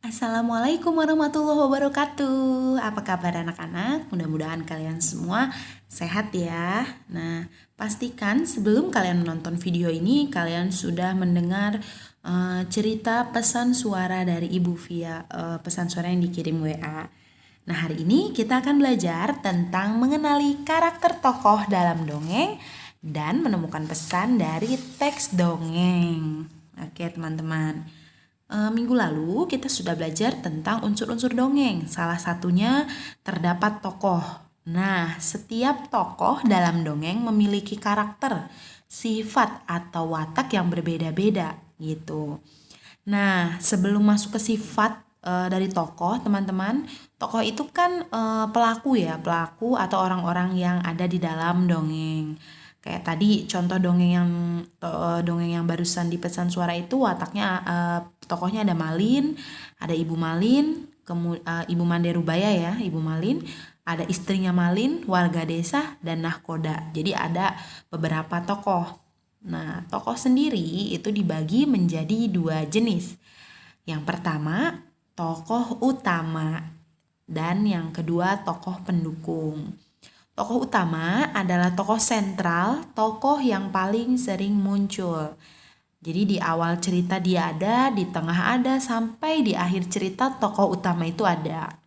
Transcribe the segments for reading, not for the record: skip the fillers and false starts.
Assalamualaikum warahmatullahi wabarakatuh. Apa kabar anak-anak? Mudah-mudahan kalian semua sehat ya. Nah, pastikan sebelum kalian menonton video ini, kalian sudah mendengar cerita pesan suara dari Ibu via pesan suara yang dikirim WA. Nah, hari ini kita akan belajar tentang mengenali karakter tokoh dalam dongeng dan menemukan pesan dari teks dongeng. Oke, teman-teman. Minggu lalu kita sudah belajar tentang unsur-unsur dongeng. Salah satunya terdapat tokoh. Nah, setiap tokoh dalam dongeng memiliki karakter, sifat atau watak yang berbeda-beda gitu. Nah, sebelum masuk ke sifat dari tokoh, teman-teman, tokoh itu kan pelaku ya, pelaku atau orang-orang yang ada di dalam dongeng. Kayak tadi contoh dongeng yang barusan di pesan suara itu wataknya tokohnya ada Malin, ada Ibu Malin, Ibu Manderubaya ya, Ibu Malin, ada istrinya Malin, warga desa dan nahkoda. Jadi ada beberapa tokoh. Nah, tokoh sendiri itu dibagi menjadi dua jenis. Yang pertama, tokoh utama dan yang kedua tokoh pendukung. Tokoh utama adalah tokoh sentral, tokoh yang paling sering muncul. Jadi di awal cerita dia ada, di tengah ada, sampai di akhir cerita tokoh utama itu ada.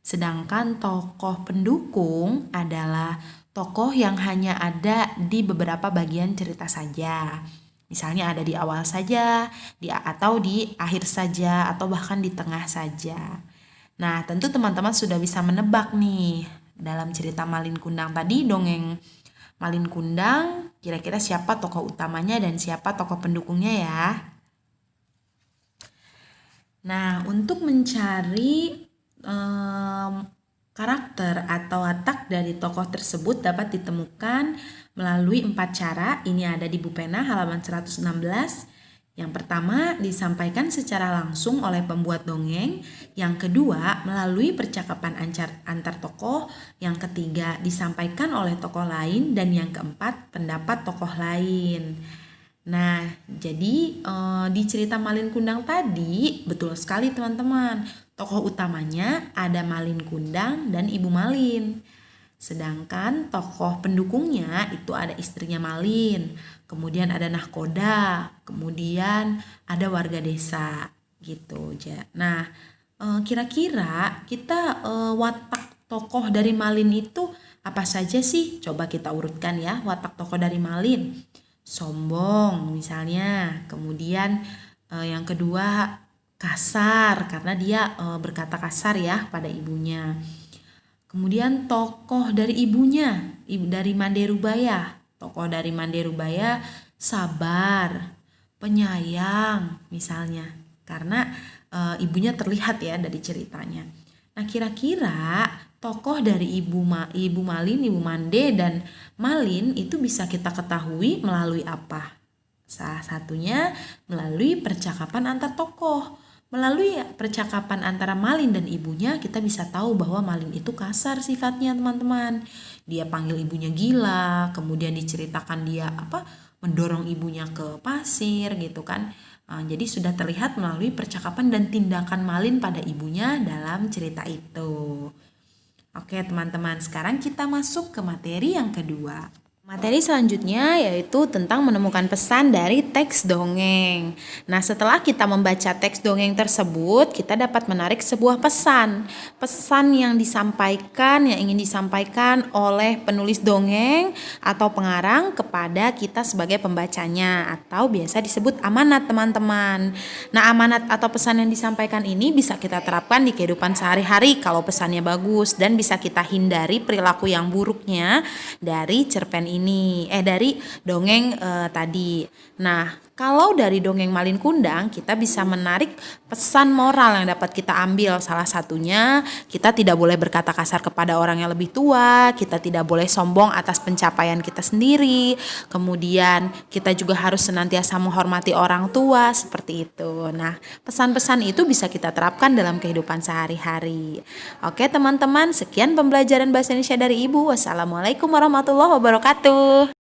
Sedangkan tokoh pendukung adalah tokoh yang hanya ada di beberapa bagian cerita saja. Misalnya ada di awal saja, atau di akhir saja, atau bahkan di tengah saja. Nah, tentu teman-teman sudah bisa menebak nih. Dalam cerita Malin Kundang tadi, dongeng Malin Kundang, kira-kira siapa tokoh utamanya dan siapa tokoh pendukungnya ya. Nah, untuk mencari karakter atau watak dari tokoh tersebut dapat ditemukan melalui 4 cara. Ini ada di buku pena halaman 116. Yang pertama, disampaikan secara langsung oleh pembuat dongeng. Yang kedua, melalui percakapan antar tokoh. Yang ketiga, disampaikan oleh tokoh lain. Dan yang keempat, pendapat tokoh lain. Nah, jadi di cerita Malin Kundang tadi, betul sekali teman-teman. Tokoh utamanya ada Malin Kundang dan Ibu Malin. Sedangkan tokoh pendukungnya itu ada istrinya Malin, kemudian ada nahkoda, kemudian ada warga desa gitu. Nah, kira-kira kita watak tokoh dari Malin itu apa saja sih? Coba kita urutkan ya watak tokoh dari Malin. Sombong misalnya, kemudian yang kedua kasar karena dia berkata kasar ya pada ibunya. Kemudian tokoh dari ibunya, dari Manderubaya. Tokoh dari Manderubaya sabar, penyayang misalnya. Karena ibunya terlihat ya dari ceritanya. Nah, kira-kira tokoh dari Ibu Malin, Ibu Mande dan Malin itu bisa kita ketahui melalui apa? Salah satunya melalui percakapan antar tokoh. Melalui percakapan antara Malin dan ibunya, kita bisa tahu bahwa Malin itu kasar sifatnya, teman-teman. Dia panggil ibunya gila, kemudian diceritakan dia mendorong ibunya ke pasir gitu kan. Jadi sudah terlihat melalui percakapan dan tindakan Malin pada ibunya dalam cerita itu. Oke, teman-teman, sekarang kita masuk ke materi yang kedua. Materi selanjutnya yaitu tentang menemukan pesan dari teks dongeng. Nah, setelah kita membaca teks dongeng tersebut, kita dapat menarik sebuah pesan. Pesan yang ingin disampaikan oleh penulis dongeng atau pengarang kepada kita sebagai pembacanya, atau biasa disebut amanat, teman-teman. Nah, amanat atau pesan yang disampaikan ini bisa kita terapkan di kehidupan sehari-hari kalau pesannya bagus, dan bisa kita hindari perilaku yang buruknya dari cerpen ini. Dari dongeng tadi. Nah, kalau dari dongeng Malin Kundang kita bisa menarik pesan moral yang dapat kita ambil. Salah satunya kita tidak boleh berkata kasar kepada orang yang lebih tua, kita tidak boleh sombong atas pencapaian kita sendiri. Kemudian kita juga harus senantiasa menghormati orang tua, seperti itu. Nah, pesan-pesan itu bisa kita terapkan dalam kehidupan sehari-hari. Oke, teman-teman, sekian pembelajaran bahasa Indonesia dari Ibu. Wassalamualaikum warahmatullahi wabarakatuh.